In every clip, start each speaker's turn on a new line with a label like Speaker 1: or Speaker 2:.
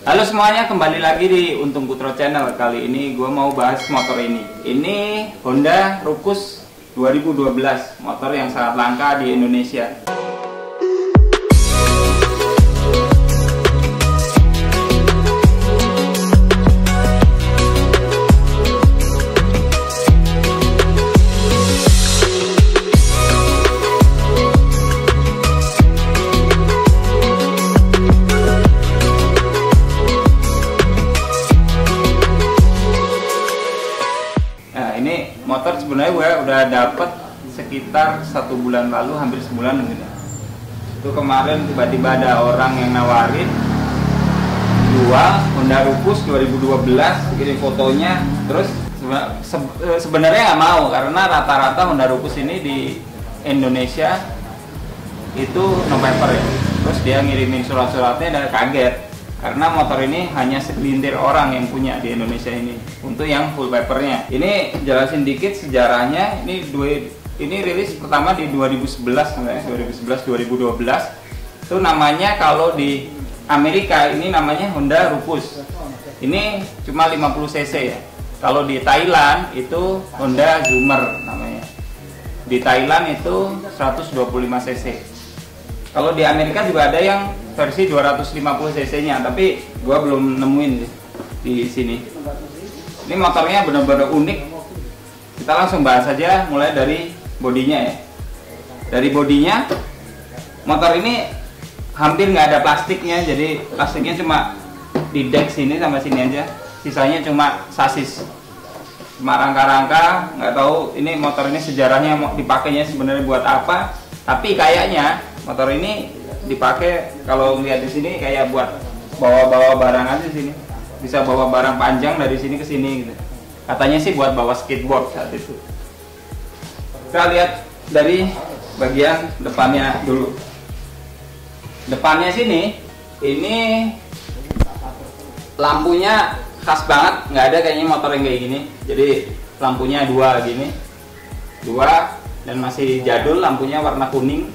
Speaker 1: Halo semuanya, kembali lagi di Untung Putro Channel. Kali ini gue mau bahas motor ini. Ini Honda Rucus 2012, motor yang sangat langka di Indonesia. Motor sebenarnya gue udah dapet sekitar 1 bulan lalu, hampir sebulan mungkin. Itu kemarin tiba-tiba ada orang yang nawarin jual Honda Rucus 2012, kirim fotonya. Terus sebenarnya nggak mau karena rata-rata Honda Rucus ini di Indonesia itu no paper ya. Terus dia ngirimin surat-suratnya dan kaget karena motor ini hanya segelintir orang yang punya di Indonesia ini untuk yang full papernya. Ini jelasin dikit sejarahnya. Ini rilis pertama di 2011, 2011-2012. Itu namanya, kalau di Amerika ini namanya Honda Rucus. Ini cuma 50 cc ya. Kalau di Thailand itu Honda Zoomer namanya. Di Thailand itu 125 cc. Kalau di Amerika juga ada yang versi 250 cc-nya, tapi gua belum nemuin di sini. Ini motornya benar-benar unik. Kita langsung bahas saja, mulai dari bodinya ya. Dari bodinya, motor ini hampir nggak ada plastiknya, jadi plastiknya cuma di deck sini sama sini aja. Sisanya cuma sasis, cuma rangka-rangka. Nggak tahu ini motor ini sejarahnya mau dipakainya sebenarnya buat apa. Tapi kayaknya motor ini dipakai, kalau lihat di sini kayak buat bawa-bawa barang aja sini. Bisa bawa barang panjang dari sini ke sini gitu. Katanya sih buat bawa skateboard saat itu. Kita lihat dari bagian depannya dulu. Depannya sini, ini lampunya khas banget, nggak ada kayaknya motor yang kayak gini. Jadi lampunya dua gini, dua, dan masih jadul, lampunya warna kuning.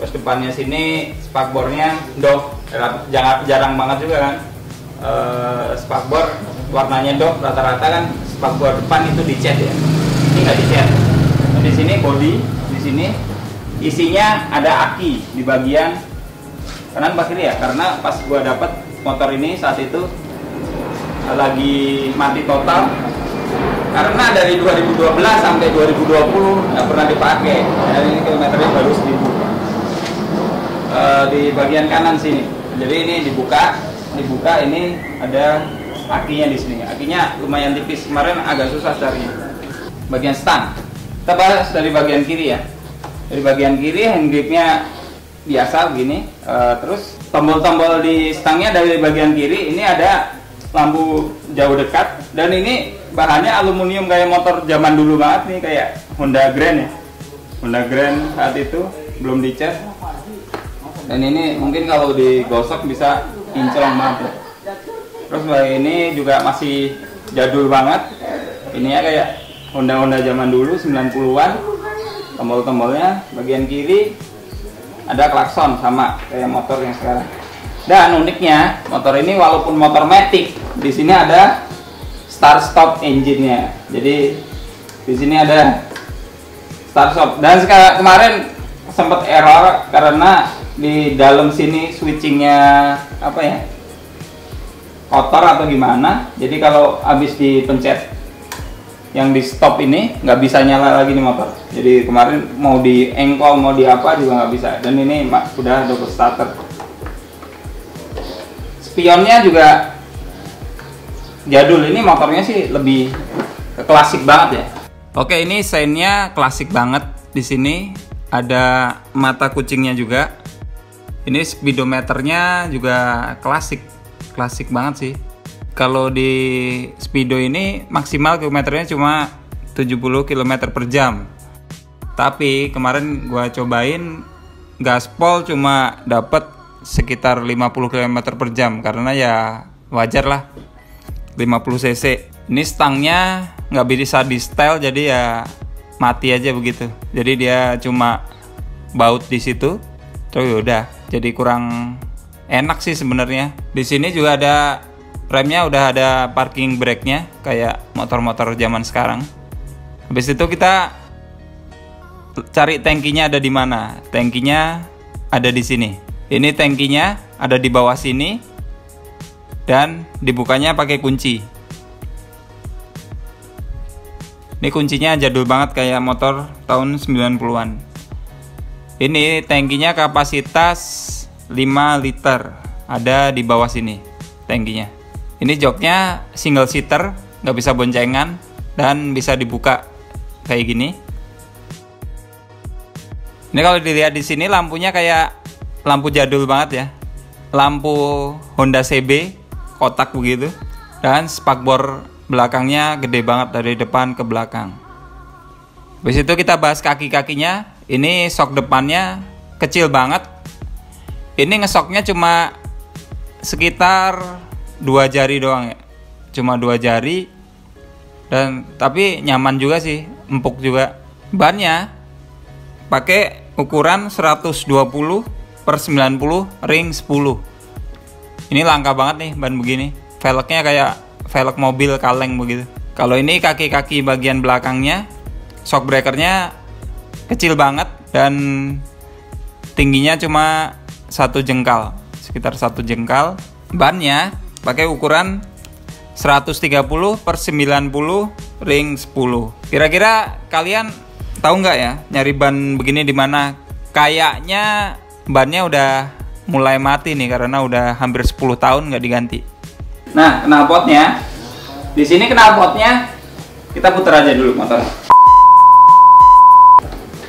Speaker 1: Terus depannya sini spakbornya doff, jarang banget juga kan. Spakbor warnanya doff, rata-rata kan spakbor depan itu dicat ya. Ini nggak dicat. Nah, di sini body, di sini isinya ada aki di bagian kanan kiri ya. Karena pas gua dapet motor ini saat itu lagi mati total. Karena dari 2012 sampai 2020 nggak pernah dipakai. Dan ini kilometernya baru 1000. Di bagian kanan sini. Jadi ini dibuka ini ada akinya di sini. Akinya lumayan tipis, kemarin agak susah carinya. Bagian stang. Kita bahas dari bagian kiri ya. Dari bagian kiri hand gripnya biasa begini. Terus tombol-tombol di stangnya dari bagian kiri ini ada lampu jauh dekat, dan ini bahannya aluminium kayak motor zaman dulu banget nih, kayak Honda Grand ya. Honda Grand saat itu belum dicat. Dan ini mungkin kalau digosok bisa kinclong banget ya. Terus ini juga masih jadul banget. Ini ya kayak Honda zaman dulu 90-an. Tombol-tombolnya bagian kiri ada klakson sama kayak motor yang sekarang. Dan uniknya motor ini walaupun motor matic, di sini ada start stop engine-nya. Jadi di sini ada start stop. Dan kemarin sempat error karena di dalam sini switchingnya apa ya, kotor atau gimana. Jadi kalau habis dipencet yang di stop ini nggak bisa nyala lagi nih motor. Jadi kemarin mau di engkol mau di apa juga nggak bisa. Dan ini udah double starter. Spionnya juga jadul. Ini motornya sih lebih klasik banget ya. Oke, ini seinnya klasik banget. Di sini ada mata kucingnya juga. Ini speedometernya juga klasik banget sih. Kalau di speedo ini maksimal kilometernya cuma 70 km per jam. Tapi kemarin gua cobain gaspol cuma dapat sekitar 50 km per jam, karena ya wajar lah 50 cc. Ini stangnya nggak bisa di setel, jadi ya mati aja begitu. Jadi dia cuma baut di situ, terus udah jadi kurang enak sih sebenarnya. Di sini juga ada remnya, udah ada parking brake-nya kayak motor-motor zaman sekarang. Habis itu kita cari tangkinya ada di mana. Tangkinya ada di sini. Ini tangkinya ada di bawah sini dan dibukanya pakai kunci. Ini kuncinya jadul banget kayak motor tahun 90-an. Ini tangkinya kapasitas 5 liter. Ada di bawah sini tangkinya. Ini joknya single seater, nggak bisa boncengan dan bisa dibuka kayak gini. Ini kalau dilihat di sini lampunya kayak lampu jadul banget ya. Lampu Honda CB kotak begitu. Dan spakbor belakangnya gede banget dari depan ke belakang. Habis itu kita bahas kaki-kakinya. Ini sok depannya kecil banget. Ini ngesoknya cuma sekitar 2 jari doang ya. Cuma 2 jari. Dan tapi nyaman juga sih, empuk juga. Bannya pakai ukuran 120 per 90 ring 10. Ini langka banget nih ban begini. Velgnya kayak velg mobil kaleng begitu. Kalau ini kaki-kaki bagian belakangnya, shock breakernya kecil banget dan tingginya cuma 1 jengkal, sekitar 1 jengkal. Bannya pakai ukuran 130 per 90 ring 10. Kira-kira kalian tahu nggak ya nyari ban begini di mana? Kayaknya bannya udah mulai mati nih karena udah hampir 10 tahun nggak diganti. Nah, knalpotnya di sini, knalpotnya kita putar aja dulu motor.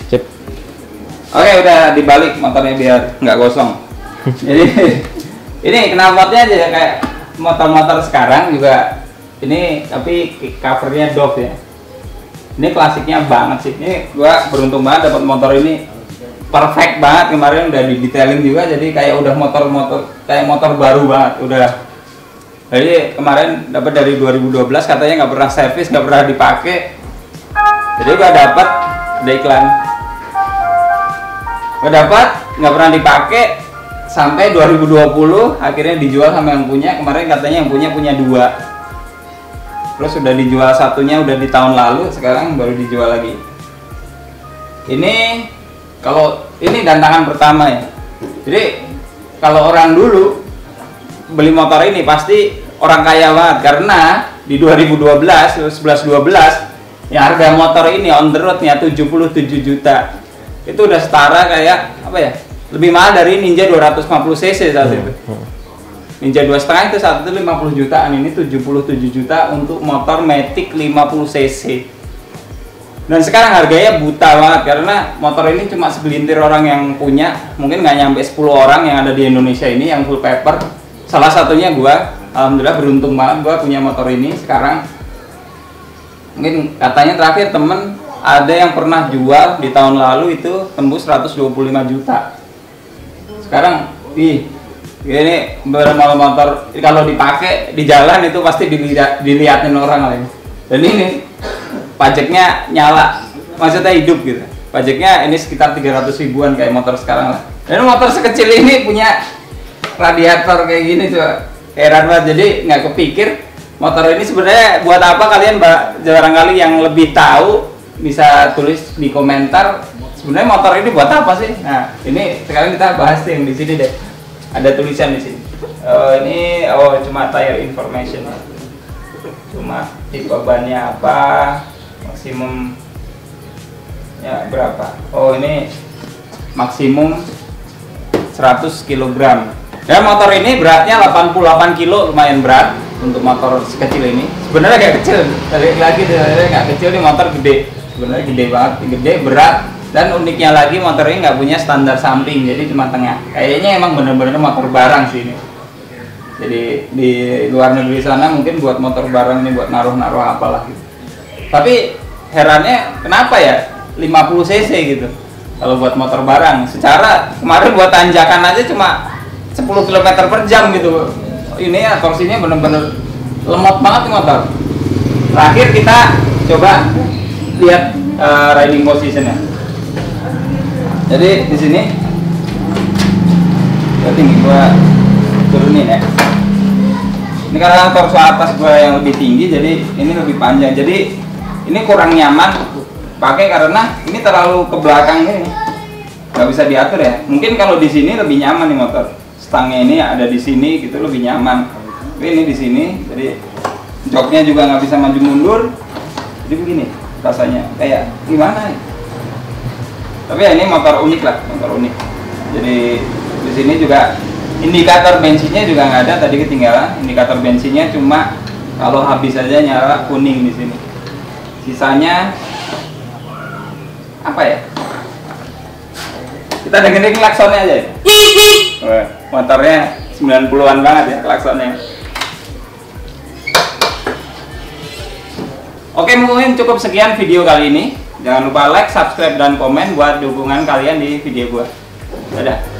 Speaker 2: Sip.
Speaker 1: Oke, udah dibalik motornya biar nggak gosong. Jadi ini knalpotnya aja kayak motor-motor sekarang juga ini, tapi covernya Dove ya. Ini klasiknya banget sih. Ini gua beruntung banget dapat motor ini, perfect banget. Kemarin udah di detailing juga, jadi kayak udah motor-motor kayak motor baru banget udah. Jadi kemarin dapat dari 2012, katanya nggak pernah servis, nggak pernah dipakai. Jadi gua dapat, ada iklan. Gua dapat nggak pernah dipakai sampai 2020, akhirnya dijual sama yang punya. Kemarin katanya yang punya 2, terus sudah dijual satunya udah di tahun lalu, sekarang baru dijual lagi. Ini kalau ini dantangan pertama ya. Jadi kalau orang dulu beli motor ini pasti orang kaya banget, karena di 2012, 11-12 ya harga motor ini on the roadnya 77 juta. Itu udah setara kayak apa ya? Lebih mahal dari Ninja 250 cc saat itu. Ninja 2,5 itu saat itu 50 jutaan, ini 77 juta untuk motor Matic 50 cc. Dan sekarang harganya buta banget karena motor ini cuma segelintir orang yang punya, mungkin nggak nyampe 10 orang yang ada di Indonesia ini yang full paper. Salah satunya gua, alhamdulillah beruntung banget gua punya motor ini sekarang. Mungkin katanya terakhir temen ada yang pernah jual di tahun lalu itu tembus 125 juta. Sekarang ini beberapa motor kalau dipakai di jalan itu pasti dilihatin orang lain. Dan ini pajaknya nyala, maksudnya hidup gitu. Pajaknya ini sekitar 300 ribuan kayak motor sekarang lah. Dan motor sekecil ini punya radiator kayak gini coba, heran banget. Jadi nggak kepikir motor ini sebenarnya buat apa. Kalian barangkali yang lebih tahu bisa tulis di komentar. Sebenarnya motor ini buat apa sih? Nah, ini sekarang kita bahas yang di sini deh. Ada tulisan di sini. Ini cuma tire information. Cuma tipe bannya apa, maksimum ya berapa. Ini maksimum 100 kg. Dan motor ini beratnya 88 kg, lumayan berat untuk motor sekecil ini. Sebenarnya kayak kecil. Lagi nggak kecil, nih motor gede. Sebenarnya gede banget, gede, berat. Dan uniknya lagi motor ini nggak punya standar samping, jadi cuma tengah. Kayaknya emang bener-bener motor barang sih ini. Jadi di luar negeri sana mungkin buat motor barang ini buat naruh-naruh apalah gitu. Tapi herannya kenapa ya 50 cc gitu kalau buat motor barang. Secara kemarin buat tanjakan aja cuma 10 km per jam gitu. Ini ya torsinya bener-bener lemot banget nih motor. Terakhir kita coba lihat riding positionnya. Jadi di sini tinggi gua begini ya. Ini karena torso atas gua yang lebih tinggi, jadi ini lebih panjang. Jadi ini kurang nyaman pakai karena ini terlalu ke belakang ini, nggak bisa diatur ya. Mungkin kalau di sini lebih nyaman nih motor. Stangnya ini ada di sini gitu lebih nyaman. Tapi ini di sini, jadi joknya juga nggak bisa maju mundur. Jadi begini rasanya, kayak gimana? Ya? Tapi ya ini motor unik lah, motor unik. Jadi di sini juga indikator bensinnya juga nggak ada, tadi ketinggalan. Indikator bensinnya cuma kalau habis saja nyala kuning di sini. Sisanya apa ya? Kita dengerin klaksonnya aja. Wah, motornya 90-an banget ya klaksonnya. Oke, mungkin cukup sekian video kali ini. Jangan lupa like, subscribe, dan komen buat dukungan kalian di video gua. Dadah.